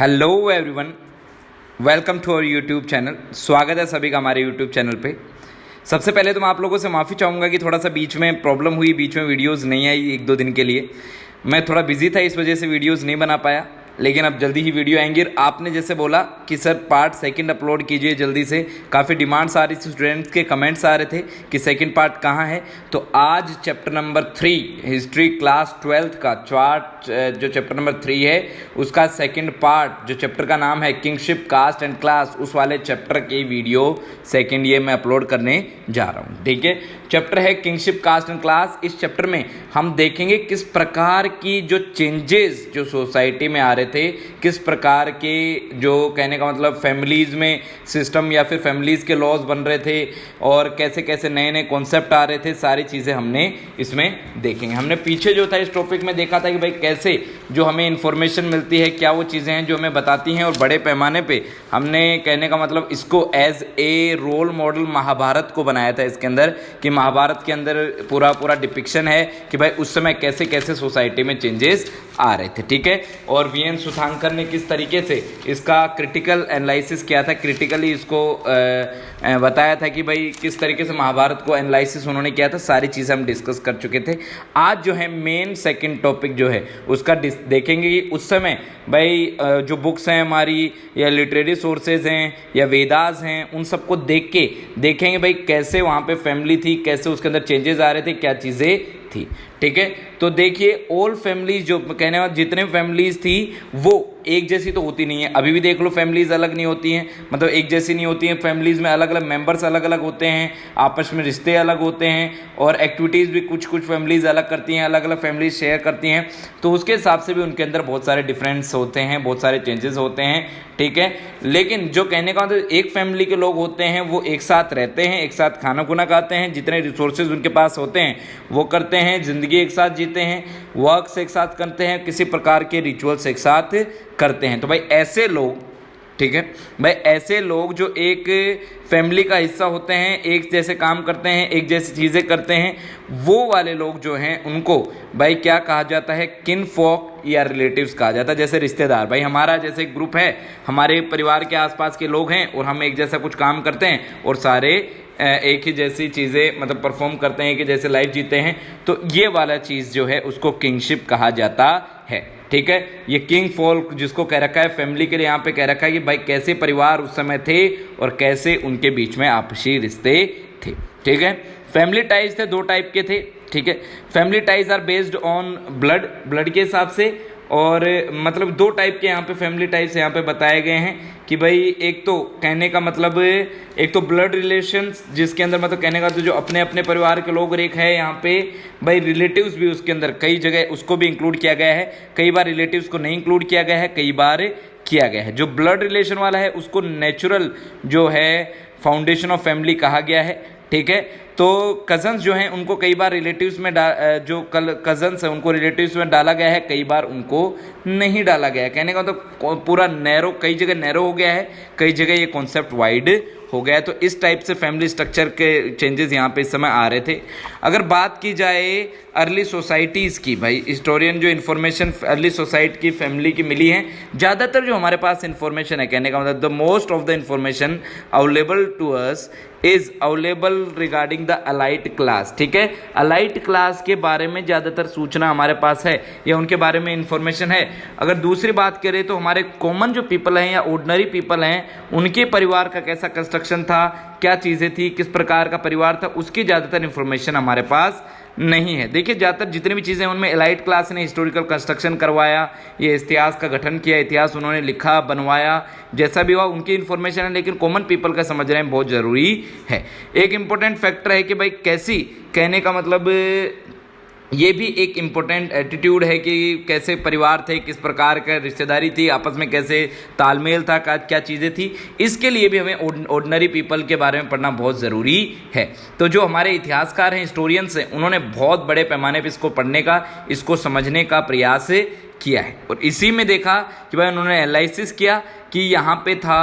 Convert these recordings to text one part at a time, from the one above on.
Hello everyone, welcome to our YouTube channel. स्वागत है सभी का हमारे यूट्यूब चैनल पे। सबसे पहले तो मैं आप लोगों से माफ़ी चाहूँगा कि थोड़ा सा बीच में प्रॉब्लम हुई, बीच में वीडियोस नहीं आई एक दो दिन के लिए। मैं थोड़ा बिजी था, इस वजह से वीडियोस नहीं बना पाया, लेकिन अब जल्दी ही वीडियो आएंगी। आपने जैसे बोला कि सर पार्ट सेकंड अपलोड कीजिए जल्दी से, काफ़ी डिमांड्स आ रही थी, स्टूडेंट्स के कमेंट्स आ रहे थे कि सेकंड पार्ट कहाँ है। तो आज chapter number 3 history class 12th का चार्ट, जो चैप्टर नंबर 3 है उसका सेकंड पार्ट, जो चैप्टर का नाम है किंगशिप कास्ट एंड क्लास, उस वाले चैप्टर की वीडियो सेकेंड ये मैं अपलोड करने जा रहा हूँ। ठीक है, चैप्टर है किंगशिप कास्ट एंड क्लास। इस चैप्टर में हम देखेंगे किस प्रकार की जो चेंजेस जो सोसाइटी में आ रहे थे, किस प्रकार के जो कहने का मतलब फैमिलीज़ में सिस्टम या फिर फैमिलीज़ के लॉज बन रहे थे और कैसे कैसे नए नए कॉन्सेप्ट आ रहे थे, सारी चीज़ें हमने इसमें देखेंगे। हमने पीछे जो था इस टॉपिक में देखा था कि भाई कैसे जो हमें इन्फॉर्मेशन मिलती है, क्या वो चीज़ें हैं जो हमें बताती हैं, और बड़े पैमाने पे हमने कहने का मतलब इसको as a role model Mahabharat को बनाया था इसके अंदर, कि महाभारत के अंदर पूरा डिपिक्शन है कि भाई उस समय कैसे कैसे सोसाइटी में चेंजेस आ रहे थे। ठीक है, और वीएन सुथांकर ने किस तरीके से इसका क्रिटिकल एनालिसिस किया था, क्रिटिकली इसको बताया था कि भाई किस तरीके से महाभारत को एनालिसिस उन्होंने किया था, सारी चीज़ें हम डिस्कस कर चुके थे। आज जो है मेन सेकंड टॉपिक जो है उसका देखेंगे कि उस समय भाई जो बुक्स हैं हमारी या लिटरेरी सोर्सेज हैं या वेदास हैं, उन सबको देख के देखेंगे भाई कैसे वहाँ पे फैमिली थी, कैसे उसके अंदर चेंजेस आ रहे थे, क्या चीज़ें थी। ठीक है, तो देखिए ऑल फैमिलीज, जो कहने वाले जितने फैमिलीज थी वो एक जैसी तो होती नहीं है। अभी भी देख लो फैमिलीज अलग नहीं होती हैं, मतलब एक जैसी नहीं होती हैं। फैमिलीज में अलग अलग मेंबर्स अलग अलग होते हैं, आपस में रिश्ते अलग होते हैं, और एक्टिविटीज़ भी कुछ कुछ फैमिलीज अलग करती हैं, अलग अलग फैमिलीज शेयर करती हैं। तो उसके हिसाब से भी उनके अंदर बहुत सारे डिफरेंस होते हैं, बहुत सारे चेंजेस होते हैं। ठीक है, लेकिन जो कहने का मतलब एक फैमिली के लोग होते हैं वो एक साथ रहते हैं, एक साथ खाना खुना खाते हैं, जितने रिसोर्सेज उनके पास होते हैं वो करते हैं, ज़िंदगी एक साथ जीते हैं, वर्क्स एक साथ करते हैं, किसी प्रकार के रिचुअल्स एक साथ करते हैं। तो भाई ऐसे लोग, ठीक है भाई, ऐसे लोग जो एक फैमिली का हिस्सा होते हैं, एक जैसे काम करते हैं, एक जैसी चीज़ें करते हैं, वो वाले लोग जो हैं उनको भाई क्या कहा जाता है, किनफॉक या रिलेटिव्स कहा जाता है। जैसे रिश्तेदार, भाई हमारा जैसे एक ग्रुप है, हमारे परिवार के आसपास के लोग हैं और हम एक जैसा कुछ काम करते हैं और सारे एक ही जैसी चीज़ें मतलब परफॉर्म करते हैं, एक ही जैसे लाइफ जीते हैं, तो ये वाला चीज़ जो है उसको किंगशिप कहा जाता है। ठीक है, ये किंग फॉल्क जिसको कह रखा है फैमिली के लिए, यहाँ पे कह रखा है कि भाई कैसे परिवार उस समय थे और कैसे उनके बीच में आपसी रिश्ते थे। ठीक है, फैमिली टाइज थे, दो टाइप के थे। ठीक है, family ties are based on blood के हिसाब से, और मतलब दो टाइप के यहाँ पे फैमिली टाइप्स यहाँ पे बताए गए हैं कि भाई एक तो कहने का मतलब एक तो ब्लड रिलेशंस, जिसके अंदर मतलब कहने का तो जो अपने अपने परिवार के लोग, और एक है यहाँ पे भाई रिलेटिव्स भी उसके अंदर कई जगह उसको भी इंक्लूड किया गया है, कई बार रिलेटिव्स को नहीं इंक्लूड किया गया है, कई बार किया गया है। जो ब्लड रिलेशन वाला है उसको नेचुरल जो है फाउंडेशन ऑफ फैमिली कहा गया है। ठीक है, तो कज़न्स जो हैं उनको कई बार रिलेटिव्स में जो कज़न्स हैं उनको रिलेटिव्स में डाला गया है, कई बार उनको नहीं डाला गया है। कहने का तो पूरा नैरो, कई जगह नैरो हो गया है, कई जगह ये कॉन्सेप्ट वाइड हो गया है। तो इस टाइप से फैमिली स्ट्रक्चर के चेंजेस यहाँ पे इस समय आ रहे थे। अगर बात की जाए अर्ली सोसाइटीज़ की, भाई हिस्टोरियन जो इन्फॉर्मेशन अर्ली सोसाइटी की फैमिली की मिली है, ज़्यादातर जो हमारे पास इन्फॉर्मेशन है, कहने का मतलब the most of the information available to us is available regarding the elite class. ठीक है, अलाइट क्लास के बारे में ज़्यादातर सूचना हमारे पास है या उनके बारे में इन्फॉर्मेशन है। अगर दूसरी बात करें तो हमारे कॉमन जो पीपल हैं या ऑर्डिनरी पीपल हैं, उनके परिवार का कैसा कंस्ट्रक्शन था, क्या चीज़ें थी, किस प्रकार का परिवार था, उसकी ज़्यादातर इन्फॉर्मेशन हमारे पास नहीं है। देखिए ज़्यादातर जितनी भी चीज़ें उनमें एलाइट क्लास ने हिस्टोरिकल कंस्ट्रक्शन करवाया, ये इतिहास का गठन किया, इतिहास उन्होंने लिखा, बनवाया, जैसा भी हुआ उनकी इन्फॉर्मेशन है, लेकिन कॉमन पीपल का समझ रहे हैं बहुत ज़रूरी है। एक इम्पोर्टेंट फैक्टर है कि भाई कैसी, कहने का मतलब ये भी एक इम्पोर्टेंट एटीट्यूड है कि कैसे परिवार थे, किस प्रकार का रिश्तेदारी थी, आपस में कैसे तालमेल था, क्या चीज़ें थी। इसके लिए भी हमें ऑर्डिनरी पीपल के बारे में पढ़ना बहुत ज़रूरी है। तो जो हमारे इतिहासकार हैं, हिस्टोरियंस हैं, उन्होंने बहुत बड़े पैमाने पर इसको पढ़ने का, इसको समझने का प्रयास किया है, और इसी में देखा कि भाई उन्होंने एनालिसिस किया कि यहाँ पे था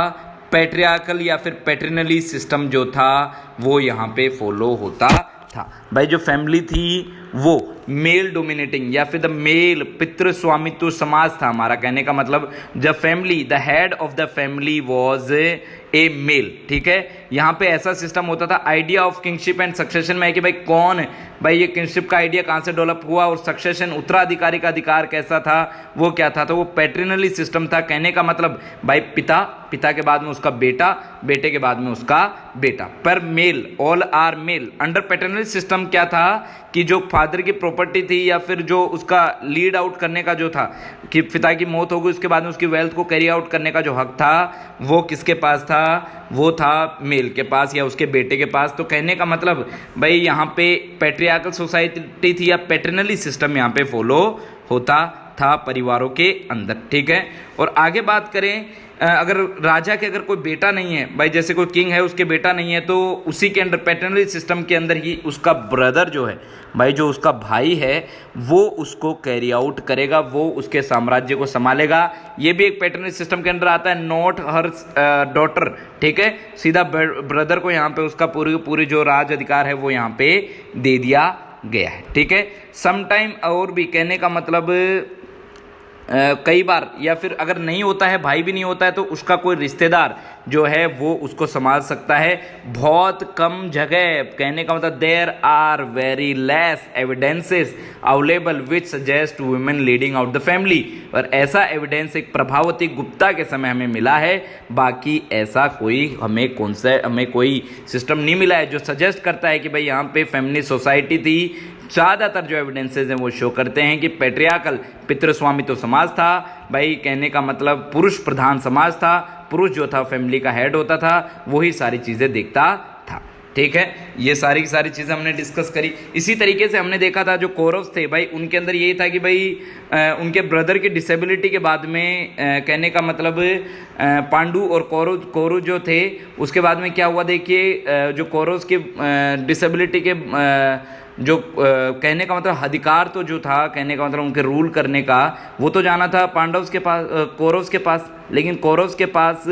पैट्रियार्कल या फिर पैट्रिनली सिस्टम जो था वो यहाँ पे फॉलो होता था। भाई जो फैमिली थी वो मेल डोमिनेटिंग या फिर द मेल पितृ स्वामित्व समाज था हमारा। कहने का मतलब the family, the head of the family was a male. ठीक है, यहाँ पे ऐसा सिस्टम होता था। Idea of kingship and succession में है कि भाई कौन है, भाई ये किंगशिप का आइडिया कहाँ से डेवलप हुआ और सक्सेशन उत्तराधिकारी का अधिकार कैसा था, वो क्या था, तो वो पैट्रिनली सिस्टम था। कहने का मतलब भाई पिता, पिता के बाद में उसका बेटा, बेटे के बाद में उसका बेटा, पर male, all are male. Under paternal system क्या था कि जो फादर की प्रॉपर्टी थी या फिर जो उसका लीड आउट करने का जो था कि पिता की मौत हो गई उसके बाद में उसकी वेल्थ को कैरी आउट करने का जो हक था वो किसके पास था, वो था मेल के पास या उसके बेटे के पास। तो कहने का मतलब भाई यहाँ पे पैट्रियार्कल सोसाइटी थी या पैटर्नली सिस्टम यहाँ पे फॉलो होता था परिवारों के अंदर। ठीक है, और आगे बात करें, अगर राजा के अगर कोई बेटा नहीं है, भाई जैसे कोई किंग है उसके बेटा नहीं है, तो उसी के अंडर पैटर्नरी सिस्टम के अंदर ही उसका ब्रदर जो है, भाई जो उसका भाई है वो उसको कैरी आउट करेगा, वो उसके साम्राज्य को संभालेगा। ये भी एक पैटर्नरी सिस्टम के अंदर आता है, नॉट हर डॉटर। ठीक है, सीधा ब्रदर को यहाँ पे उसका पूरी जो राज अधिकार है वो यहाँ पे दे दिया गया है। ठीक है, समटाइम और भी कहने का मतलब कई बार या फिर अगर नहीं होता है, भाई भी नहीं होता है, तो उसका कोई रिश्तेदार जो है वो उसको संभाल सकता है। बहुत कम जगह, कहने का मतलब there are very less evidences available which suggest women leading out the family. और ऐसा एविडेंस एक प्रभावती गुप्ता के समय हमें मिला है, बाकी ऐसा कोई हमें कोई सिस्टम नहीं मिला है जो सजेस्ट करता है कि भाई यहाँ पे फैमिली सोसाइटी थी। ज़्यादातर जो एविडेंसेज हैं वो शो करते हैं कि पैट्रियार्कल पितृस्वामित्व समाज था। भाई कहने का मतलब पुरुष प्रधान समाज था, पुरुष जो था फैमिली का हेड होता था, वही सारी चीज़ें देखता था। ठीक है, ये सारी की सारी चीज़ें हमने डिस्कस करी। इसी तरीके से हमने देखा था जो कौरव थे, भाई उनके अंदर यही था कि भाई उनके ब्रदर की डिसेबिलिटी के बाद में कहने का मतलब पांडु और कौरव जो थे उसके बाद में क्या हुआ, देखिए जो कौरव के डिसेबिलिटी के जो कहने का मतलब अधिकार तो जो था, कहने का मतलब उनके रूल करने का, वो तो जाना था पांडव के पास, कौरव के पास, लेकिन कौरव के पास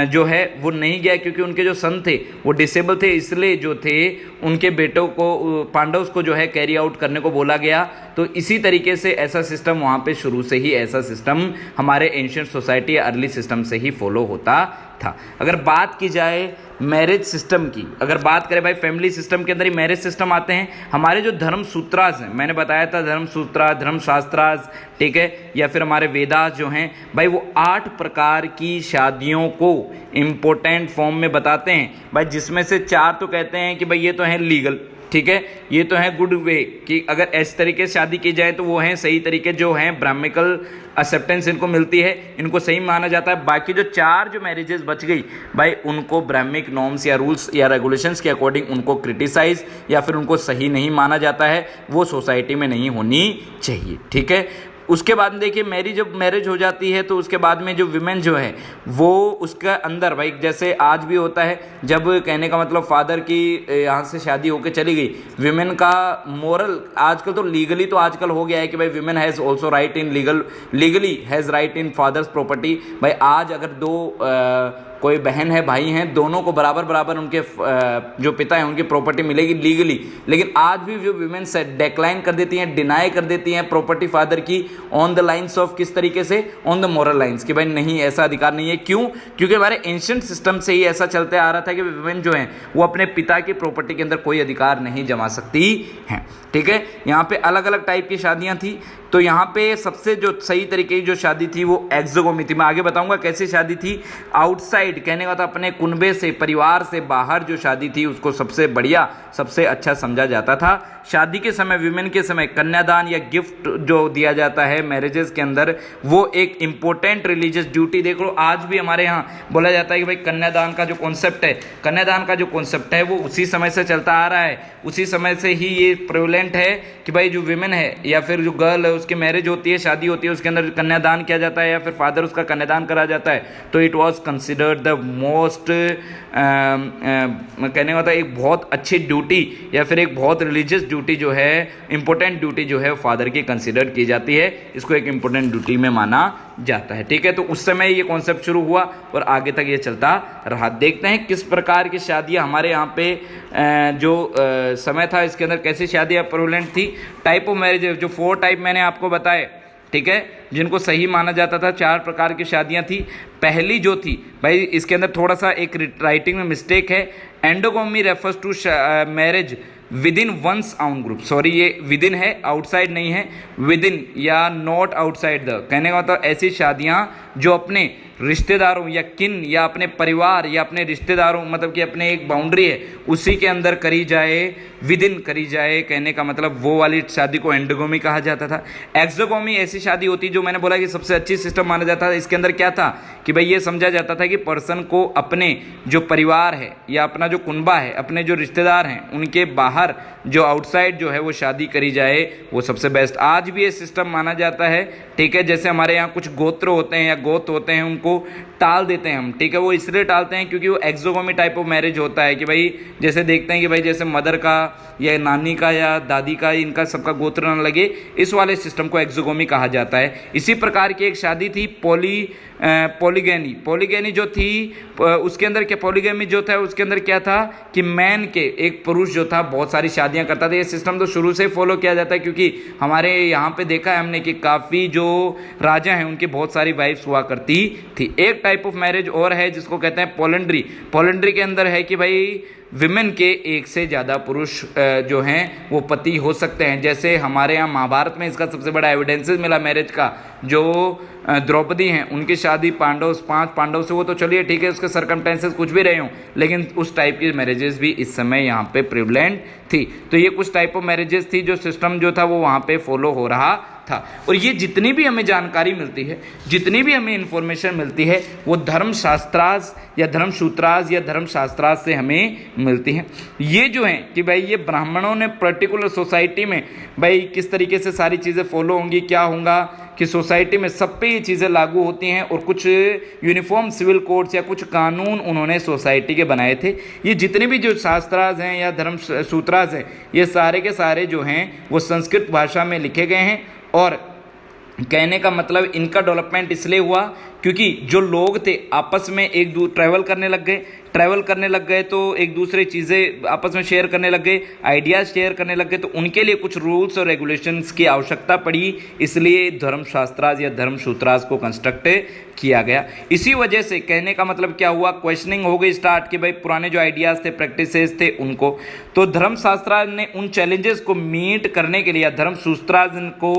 जो है वो नहीं गया क्योंकि उनके जो सन थे वो डिसेबल थे, इसलिए जो थे उनके बेटों को पांडव को जो है कैरी आउट करने को बोला गया। तो इसी तरीके से ऐसा सिस्टम वहाँ पे शुरू से ही ऐसा सिस्टम हमारे एंशिएंट सोसाइटी अर्ली सिस्टम से ही फॉलो होता था। अगर बात की जाए मैरिज सिस्टम की, अगर बात करें भाई फैमिली सिस्टम के अंदर ही मैरिज सिस्टम आते हैं। हमारे जो धर्म सूत्रास हैं, मैंने बताया था धर्म सूत्रा, धर्म शास्त्रास, ठीक है, या फिर हमारे वेदास जो हैं भाई वो 8 प्रकार की शादियों को इम्पोर्टेंट फॉर्म में बताते हैं भाई, जिसमें से 4 तो कहते हैं कि भाई ये तो है लीगल, ठीक है, ये तो है गुड वे कि अगर इस तरीके से शादी की जाए तो वो हैं सही तरीके, जो हैं ब्राह्मिकल एक्सेप्टेंस इनको मिलती है, इनको सही माना जाता है। बाकी जो 4 जो मैरिजेस बच गई भाई उनको ब्राह्मिक नॉर्म्स या रूल्स या रेगुलेशंस के अकॉर्डिंग उनको क्रिटिसाइज या फिर उनको सही नहीं माना जाता है, वो सोसाइटी में नहीं होनी चाहिए। ठीक है, उसके बाद में देखिए जब मैरिज हो जाती है तो उसके बाद में जो विमेन जो है वो उसके अंदर भाई जैसे आज भी होता है, जब कहने का मतलब फादर की यहाँ से शादी होकर चली गई, विमेन का मोरल आजकल तो लीगली तो आजकल हो गया है कि भाई women has also right in legally has right in father's property. भाई आज अगर कोई बहन है भाई हैं, दोनों को बराबर उनके जो पिता हैं उनकी प्रॉपर्टी मिलेगी लीगली, लेकिन आज भी जो विमेन से डिक्लाइन कर देती हैं, डिनाई कर देती हैं प्रॉपर्टी फादर की ऑन द लाइंस ऑफ किस तरीके से, ऑन द मॉरल लाइंस, कि भाई नहीं ऐसा अधिकार नहीं है। क्यों? क्योंकि हमारे एंशिएंट सिस्टम से ही ऐसा चलते आ रहा था कि विमेन जो हैं वो अपने पिता की प्रॉपर्टी के अंदर कोई अधिकार नहीं जमा सकती हैं। ठीक है, यहाँ पे अलग अलग टाइप की शादियाँ थी, तो यहाँ पे सबसे जो सही तरीके की जो शादी थी वो एक्सोगोमी थी। मैं आगे बताऊंगा कैसे शादी थी। आउटसाइड कहने का था अपने कुनबे से, परिवार से बाहर जो शादी थी उसको सबसे बढ़िया, सबसे अच्छा समझा जाता था। शादी के समय, विमेन के समय कन्यादान या गिफ्ट जो दिया जाता है मैरिजेस के अंदर, वो एक इंपॉर्टेंट रिलीजियस ड्यूटी। देख लो आज भी हमारे यहाँ बोला जाता है कि भाई कन्यादान का जो कॉन्सेप्ट है वो उसी समय से चलता आ रहा है, उसी समय से ही ये प्रेवलेंट है कि भाई जो विमेन है या फिर जो गर्ल है उसकी मैरिज होती है, शादी होती है, उसके अंदर कन्यादान किया जाता है या फिर फादर उसका कन्यादान करा जाता है, तो it was considered considered the most, कहने का मतलब एक बहुत अच्छी ड्यूटी या फिर एक बहुत रिलीजियस ड्यूटी जो है, इंपॉर्टेंट ड्यूटी जो है फादर की कंसिडर की जाती है, इसको एक इंपॉर्टेंट ड्यूटी में माना जाता है। ठीक है, तो उस समय ये कॉन्सेप्ट शुरू हुआ और आगे तक ये चलता रहा। देखते हैं किस प्रकार की शादियां हमारे यहाँ पे जो समय था इसके अंदर कैसी शादियां प्रेवलेंट थी। टाइप ऑफ मैरिज जो 4 टाइप मैंने आपको बताए, ठीक है, जिनको सही माना जाता था, 4 प्रकार की शादियां थी। पहली जो थी भाई, इसके अंदर थोड़ा सा एक राइटिंग में मिस्टेक है। Endogamy refers to marriage within one's own group, sorry ये विद इन है, आउटसाइड नहीं है, विद इन या नॉट आउटसाइड द, कहने का मतलब ऐसी शादियां जो अपने रिश्तेदारों या किन या अपने परिवार या अपने रिश्तेदारों, मतलब कि अपने एक बाउंड्री है उसी के अंदर करी जाए, विद इन करी जाए, कहने का मतलब वो वाली शादी को एंडोगोमी कहा जाता था। एक्सोगोमी ऐसी शादी होती जो मैंने बोला कि सबसे अच्छी सिस्टम माना जाता था। इसके अंदर क्या था कि भाई ये समझा जाता था कि पर्सन को अपने जो परिवार है या अपना जो कुनबा है, अपने जो रिश्तेदार हैं, उनके बाहर जो आउटसाइड जो है वो शादी करी जाए, वो सबसे बेस्ट। आज भी ये सिस्टम माना जाता है। ठीक है, जैसे हमारे यहाँ कुछ गोत्र होते हैं या गोत होते हैं, उनको टाल देते हैं हम। ठीक है, वो इसलिए टालते हैं क्योंकि वो एक्सोगोमी टाइप ऑफ मैरिज होता है कि भाई जैसे देखते हैं कि भाई जैसे मदर का या नानी का या दादी का, इनका सबका गोत्र न लगे, इस वाले सिस्टम को एक्सोगोमी कहा जाता है। इसी प्रकार की एक शादी थी पॉलीगैनी जो थी, उसके अंदर क्या, पॉलीगैमी जो था उसके अंदर क्या था कि मैन के एक पुरुष जो था बहुत सारी शादियां करता था। ये सिस्टम तो शुरू से फॉलो किया जाता है क्योंकि हमारे यहाँ पे देखा है हमने कि काफ़ी जो राजा हैं उनकी बहुत सारी वाइफ्स हुआ करती थी। एक टाइप ऑफ मैरिज और है जिसको कहते हैं पोलेंड्री। पोलेंड्री के अंदर है कि भाई विमेन के एक से ज़्यादा पुरुष जो हैं वो पति हो सकते हैं। जैसे हमारे यहाँ महाभारत में इसका सबसे बड़ा एविडेंसेस मिला मैरिज का। जो द्रौपदी हैं उनकी शादी 5 पांडव से, वो तो चलिए ठीक है, उसके सर्कमस्टेंसेस कुछ भी रहे हों, लेकिन उस टाइप की मैरिजेस भी इस समय यहाँ पे प्रिवलेंट थी। तो ये कुछ टाइप ऑफ मैरिजेस थी जो सिस्टम जो था वो वहाँ पे फॉलो हो रहा था। और ये जितनी भी हमें जानकारी मिलती है, जितनी भी हमें इंफॉर्मेशन मिलती है, वो धर्मशास्त्रास या धर्मसूत्रास या धर्मशास्त्रास से हमें मिलती है। ये जो है कि भाई ये ब्राह्मणों ने पर्टिकुलर सोसाइटी में भाई किस तरीके से सारी चीज़ें फॉलो होंगी, क्या होगा कि सोसाइटी में सब पे ये चीज़ें लागू होती हैं, और कुछ यूनिफॉर्म सिविल कोड्स या कुछ कानून उन्होंने सोसाइटी के बनाए थे। ये जितने भी जो शास्त्रास हैं या धर्म सूत्रास हैं, ये सारे के सारे जो हैं वो संस्कृत भाषा में लिखे गए हैं। और कहने का मतलब इनका डेवलपमेंट इसलिए हुआ क्योंकि जो लोग थे आपस में ट्रैवल करने लग गए तो एक दूसरे चीज़ें आपस में शेयर करने लग गए, आइडियाज़ शेयर करने लग गए, तो उनके लिए कुछ रूल्स और रेगुलेशंस की आवश्यकता पड़ी। इसलिए धर्मशास्त्रास या धर्मसूत्रास को कंस्ट्रक्ट किया गया। इसी वजह से कहने का मतलब क्या हुआ, क्वेश्चनिंग हो गई स्टार्ट कि भाई पुराने जो आइडियाज़ थे, प्रैक्टिसेस थे, उनको तो धर्मशास्त्रास ने उन चैलेंजेस को मीट करने के लिए धर्मसूत्रास को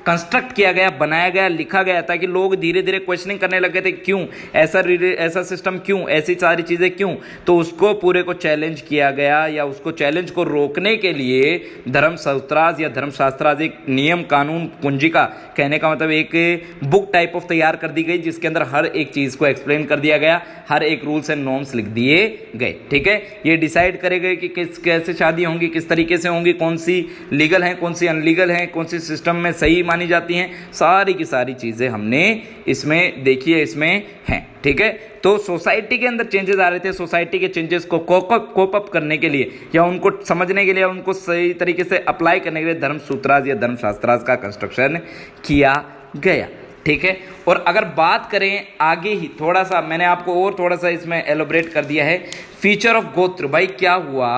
कंस्ट्रक्ट किया गया, बनाया गया, लिखा गया, ताकि लोग धीरे धीरे क्वेश्चनिंग करने लगे थे क्यों ऐसा सिस्टम, क्यों ऐसी सारी चीज़ें, क्यों। तो उसको पूरे को चैलेंज किया गया, या उसको चैलेंज को रोकने के लिए धर्मसूत्रास या धर्मशास्त्रास एक नियम कानून कुंजिका, कहने का मतलब एक बुक टाइप ऑफ तैयार कर दी गई, जिसके अंदर हर एक चीज़ को एक्सप्लेन कर दिया गया, हर एक रूल्स एंड नॉर्म्स लिख दिए गए। ठीक है, ये डिसाइड करे गए कि कैसे शादी होंगी, किस तरीके से होंगी, कौन सी लीगल हैं, कौन सी अनलीगल हैं, कौन सी सिस्टम में सही मानी जाती हैं, सारी की सारी चीज़ें हमने इसमें देखी है, इसमें हैं। ठीक है, तो सोसाइटी के अंदर चेंजेस आ रहे थे। सोसाइटी के चेंजेस को कोप अप करने के लिए या उनको समझने के लिए, उनको सही तरीके से अप्लाई करने के लिए धर्मसूत्रास या धर्मशास्त्रास का कंस्ट्रक्शन किया गया। ठीक है, और अगर बात करें आगे ही थोड़ा सा, मैंने आपको और थोड़ा सा इसमें एलोबरेट कर दिया है फीचर ऑफ गोत्र। भाई क्या हुआ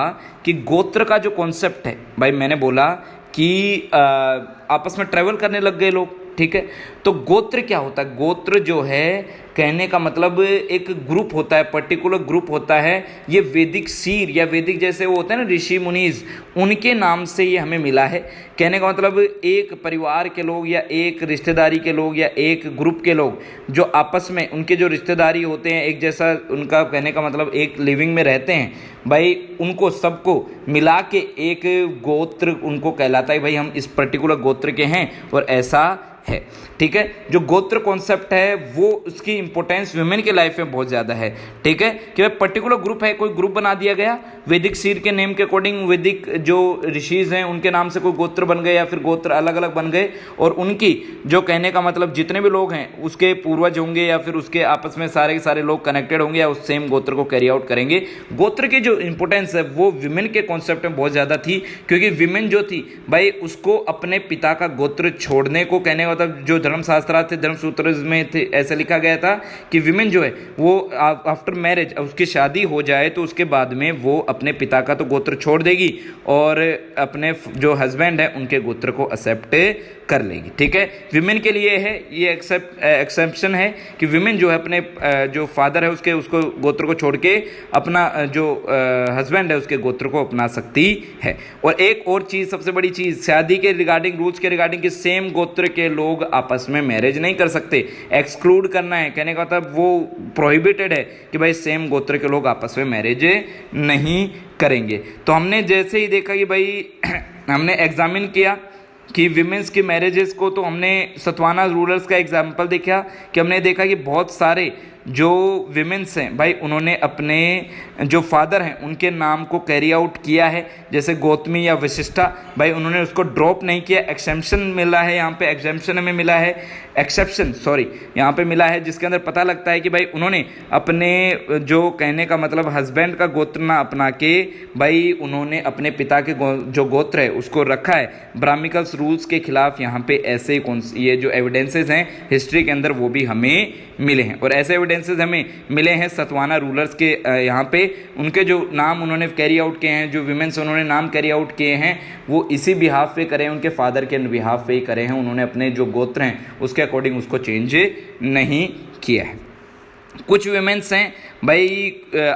कि गोत्र का जो कॉन्सेप्ट है, भाई मैंने बोला कि आपस में ट्रैवल करने लग गए लोग। ठीक है, तो गोत्र क्या होता है, गोत्र जो है कहने का मतलब एक ग्रुप होता है, पर्टिकुलर ग्रुप होता है। ये वैदिक सीर या वैदिक जैसे वो होते हैं ना ऋषि मुनीज, उनके नाम से ये हमें मिला है। कहने का मतलब एक परिवार के लोग या एक रिश्तेदारी के लोग या एक ग्रुप के लोग जो आपस में उनके जो रिश्तेदारी होते हैं, एक जैसा उनका कहने का मतलब एक लिविंग में रहते हैं, भाई उनको सबको मिला के एक गोत्र उनको कहलाता है। भाई हम इस पर्टिकुलर गोत्र के हैं और ऐसा है। ठीक है, जो गोत्र कॉन्सेप्ट है वो उसकी इंपॉर्टेंस वुमेन के लाइफ में बहुत ज़्यादा है। ठीक है, कि भाई पर्टिकुलर ग्रुप है, कोई ग्रुप बना दिया गया वैदिक सीर के नेम के अकॉर्डिंग, वैदिक जो ऋषिज हैं उनके नाम से कोई गोत्र बन गए या फिर गोत्र अलग अलग बन गए, और उनकी जो कहने का मतलब जितने भी लोग हैं उसके पूर्वज होंगे या फिर उसके आपस में सारे के सारे लोग कनेक्टेड होंगे या उस सेम गोत्र को कैरी आउट करेंगे। गोत्र की जो इंपॉर्टेंस है वो विमेन के कॉन्सेप्ट में बहुत ज़्यादा थी, क्योंकि विमेन जो थी भाई उसको अपने पिता का गोत्र छोड़ने को, कहने का मतलब जो धर्मशास्त्र थे, धर्मसूत्र में थे, ऐसा लिखा गया था कि विमेन जो है वो आफ्टर मैरिज, उसकी शादी हो जाए तो उसके बाद में वो अपने पिता का तो गोत्र छोड़ देगी और अपने जो हस्बैंड है उनके गोत्र को एक्सेप्ट कर लेगी। ठीक है, विमेन के लिए है ये एक्सेप्शन है कि विमेन जो है अपने जो फादर है उसको गोत्र को छोड़ के अपना जो हस्बैंड है उसके गोत्र को अपना सकती है। और एक और चीज़, सबसे बड़ी चीज़, शादी के रिगार्डिंग, रूल्स के रिगार्डिंग कि सेम गोत्र के लोग आपस में मैरिज नहीं कर सकते, एक्सक्लूड करना है, कहने का मतलब वो प्रोहिबिटेड है कि भाई सेम गोत्र के लोग आपस में मैरिज नहीं करेंगे। तो हमने जैसे ही देखा कि भाई हमने एग्जामिन किया कि विमेंस की मैरिजेस को, तो हमने सतवाना रूलर्स का एग्जाम्पल देखा कि हमने देखा कि बहुत सारे जो विमेंस हैं भाई उन्होंने अपने जो फादर हैं उनके नाम को कैरी आउट किया है, जैसे गौतमी या वशिष्ठा, भाई उन्होंने उसको ड्रॉप नहीं किया। एक्सेप्शन मिला है यहाँ पे, एग्जेम्पशन में मिला है, एक्सेप्शन सॉरी यहाँ पे मिला है, जिसके अंदर पता लगता है कि भाई उन्होंने अपने जो कहने का मतलब हस्बैंड का गोत्र ना अपना के भाई उन्होंने अपने पिता के जो गोत्र है उसको रखा है। ब्राह्मिकल्स रूल्स के खिलाफ यहाँ पे ऐसे ये जो एविडेंसेस हैं हिस्ट्री के अंदर वो भी हमें मिले हैं, और ऐसे एविडेंसेस हमें मिले हैं सतवाना रूलर्स के यहाँ पे। उनके जो नाम उन्होंने कैरी आउट किए हैं, जो विमेंस उन्होंने नाम कैरी आउट किए हैं वो इसी बिहाफ पे करे हैं, उनके फादर के बिहाफ पे ही करे हैं, उन्होंने अपने जो गोत्र हैं उसके अकॉर्डिंग उसको चेंज नहीं किया है। कुछ विमेंस हैं भाई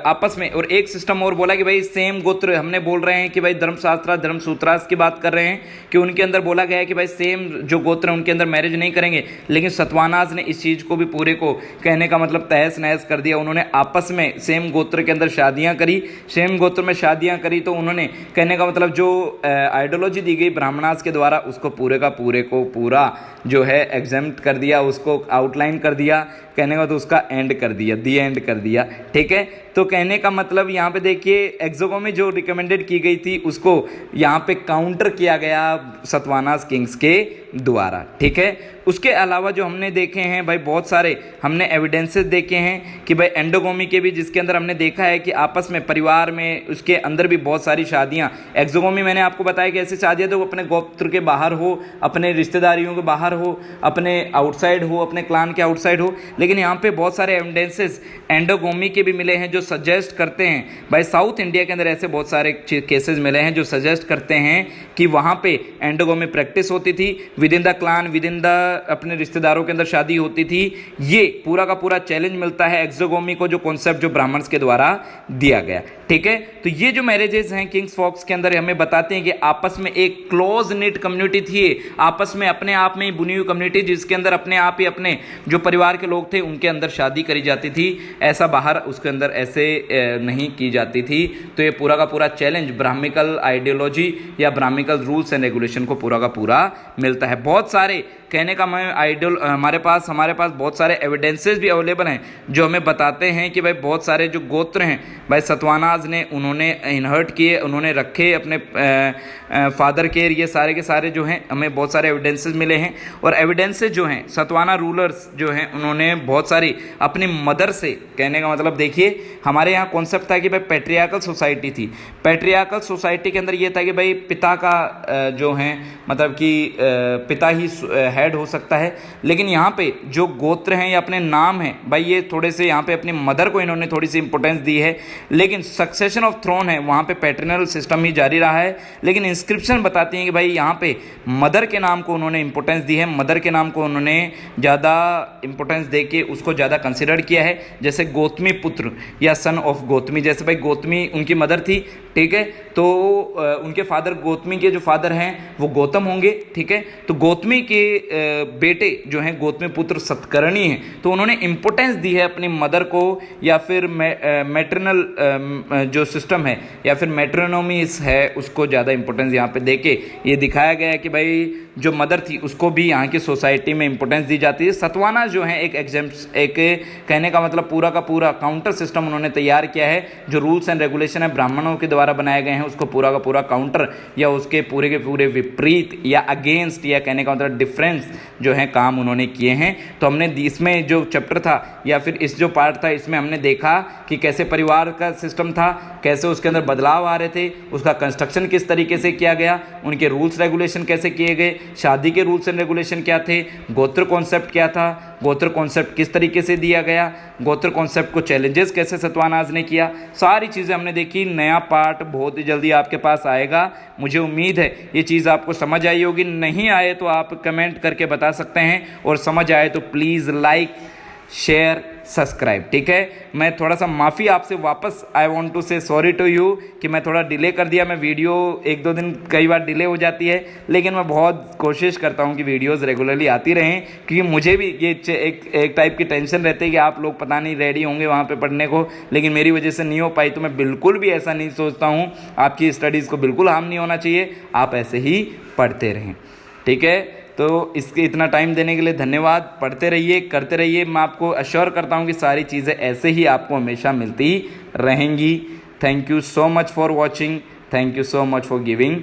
आपस में, और एक सिस्टम और बोला कि भाई सेम गोत्र, हमने बोल रहे हैं कि भाई धर्मशास्त्र धर्मसूत्रास की बात कर रहे हैं कि उनके अंदर बोला गया है कि भाई सेम जो गोत्र हैं उनके अंदर मैरिज नहीं करेंगे, लेकिन सतवानाज ने इस चीज़ को भी पूरे को कहने का मतलब तहस नहस कर दिया। उन्होंने आपस में सेम गोत्र के अंदर शादियाँ करी, सेम गोत्र में शादियाँ करी, तो उन्होंने कहने का मतलब जो आइडियोलॉजी दी गई ब्राह्मणास के द्वारा उसको पूरे का पूरा जो है एग्जेम्प्ट कर दिया, उसको आउटलाइन कर दिया, कहने का तो उसका एंड कर दिया, दी एंड कर दिया। ठीक है, तो कहने का मतलब यहाँ पे देखिए एक्सोगोमी जो रिकमेंडेड की गई थी उसको यहाँ पे काउंटर किया गया सतवानास किंग्स के द्वारा। ठीक है, उसके अलावा जो हमने देखे हैं भाई बहुत सारे हमने एविडेंसेस देखे हैं कि भाई एंडोगोमी के भी, जिसके अंदर हमने देखा है कि आपस में परिवार में उसके अंदर भी बहुत सारी शादियाँ। एक्सोगोमी मैंने आपको बताया कि ऐसी शादियाँ तो वो अपने गोत्र के बाहर हो, अपने रिश्तेदारियों के बाहर हो, अपने आउटसाइड हो, अपने क्लान के आउटसाइड हो, लेकिन यहाँ पे बहुत सारे एविडेंसेस एंडोगोमी के भी मिले हैं जो सजेस्ट करते हैं भाई साउथ इंडिया के अंदर ऐसे बहुत सारे केसेस मिले हैं जो सजेस्ट करते हैं कि वहाँ पे एंडोगोमी प्रैक्टिस होती थी, within the clan, within the अपने रिश्तेदारों के अंदर शादी होती थी। ये पूरा का पूरा चैलेंज मिलता है एक्सोगोमी को, जो कॉन्सेप्ट जो ब्राह्मण्स के द्वारा दिया गया। ठीक है, तो ये जो मैरिजेस हैं किंग्स फॉक्स के अंदर हमें बताते हैं कि आपस में एक क्लोज निट कम्युनिटी थी, आपस में अपने आप में ही बुनी हुई कम्युनिटी, जिसके अंदर अपने आप ही अपने जो परिवार के लोग थे उनके अंदर शादी करी जाती थी, ऐसा बाहर उसके अंदर ऐसे नहीं की जाती थी। तो ये पूरा का पूरा चैलेंज ब्राह्मिकल आइडियोलॉजी या ब्राह्मिकल रूल्स एंड रेगुलेशन को पूरा का पूरा मिलता है। बहुत सारे कहने का हमारे पास बहुत सारे एविडेंसेस भी अवेलेबल हैं जो हमें बताते हैं कि भाई बहुत सारे जो गोत्र हैं भाई सतवानाज ने उन्होंने इनहर्ट किए, उन्होंने रखे अपने फादर के, ये सारे के सारे जो हैं हमें बहुत सारे एविडेंसेस मिले हैं। और एविडेंसेस जो हैं सतवाना रूलर्स जो हैं उन्होंने बहुत सारी अपनी मदर से, कहने का मतलब देखिए हमारे यहाँ कॉन्सेप्ट था कि भाई पैट्रियार्कल सोसाइटी थी, पैट्रियार्कल सोसाइटी के अंदर ये था कि भाई पिता का जो है मतलब कि पिता ही हेड हो सकता है, लेकिन यहाँ पे जो गोत्र हैं या अपने नाम हैं भाई ये थोड़े से यहाँ पे अपनी मदर को इन्होंने थोड़ी सी इंपॉर्टेंस दी है, लेकिन सक्सेशन ऑफ थ्रोन है वहाँ पे पैटर्नल सिस्टम ही जारी रहा है। लेकिन इंस्क्रिप्शन बताती हैं कि भाई यहाँ पे मदर के नाम को उन्होंने इंपॉर्टेंस दी है, मदर के नाम को उन्होंने ज़्यादा इंपॉर्टेंस दे के उसको ज़्यादा कंसिडर किया है, जैसे गौतमी पुत्र या सन ऑफ गौतमी। जैसे भाई गौतमी उनकी मदर थी, ठीक है। तो उनके फादर गौतमी के जो फादर हैं वो गौतम होंगे, ठीक है। तो गौतमी के बेटे जो हैं गौतमी पुत्र सतकर्णी हैं, तो उन्होंने इम्पोर्टेंस दी है अपनी मदर को, या फिर मैट्रिनल जो सिस्टम है या फिर मैट्रोनोमीस है उसको ज़्यादा इंपॉर्टेंस यहाँ पे देके ये दिखाया गया है कि भाई जो मदर थी उसको भी यहाँ की सोसाइटी में इंपॉर्टेंस दी जाती है। सतवाना जो है एक कहने का मतलब पूरा का पूरा काउंटर सिस्टम उन्होंने तैयार किया है। जो रूल्स एंड रेगुलेशन है ब्राह्मणों के द्वारा बनाए गए हैं उसको पूरा का पूरा काउंटर या उसके पूरे के पूरे विपरीत या अगेंस्ट या कहने का मतलब डिफरेंस जो है काम उन्होंने किए हैं। तो हमने इसमें जो चैप्टर था या फिर इस जो पार्ट था इसमें हमने देखा कि कैसे परिवार का सिस्टम था, कैसे उसके अंदर बदलाव आ रहे थे, उसका कंस्ट्रक्शन किस तरीके से किया गया, उनके रूल्स रेगुलेशन कैसे किए गए, शादी के रूल्स एंड रेगुलेशन क्या थे, गोत्र कॉन्सेप्ट क्या था, गोत्र कॉन्सेप्ट किस तरीके से दिया गया, गोत्र कॉन्सेप्ट को चैलेंजेस कैसे सतवानाज ने किया, सारी चीज़ें हमने देखी। नया पार्ट बहुत ही जल्दी आपके पास आएगा। मुझे उम्मीद है ये चीज़ आपको समझ आई होगी। नहीं आए तो आप कमेंट करके बता सकते हैं, और समझ आए तो प्लीज़ लाइक शेयर सब्सक्राइब, ठीक है। मैं थोड़ा सा माफ़ी आपसे वापस आई वांट टू से सॉरी टू यू कि मैं थोड़ा डिले कर दिया। मैं वीडियो 1-2 दिन कई बार डिले हो जाती है, लेकिन मैं बहुत कोशिश करता हूँ कि वीडियोस रेगुलरली आती रहें, क्योंकि मुझे भी ये एक टाइप की टेंशन रहती है कि आप लोग पता नहीं रेडी होंगे वहाँ पे पढ़ने को, लेकिन मेरी वजह से नहीं हो पाई। तो मैं बिल्कुल भी ऐसा नहीं सोचता हूँ, आपकी स्टडीज़ को बिल्कुल हार्म नहीं होना चाहिए, आप ऐसे ही पढ़ते रहें, ठीक है। तो इसके इतना टाइम देने के लिए धन्यवाद। पढ़ते रहिए, करते रहिए। मैं आपको अश्योर करता हूँ कि सारी चीज़ें ऐसे ही आपको हमेशा मिलती रहेंगी। Thank you so much for watching, thank you so much for giving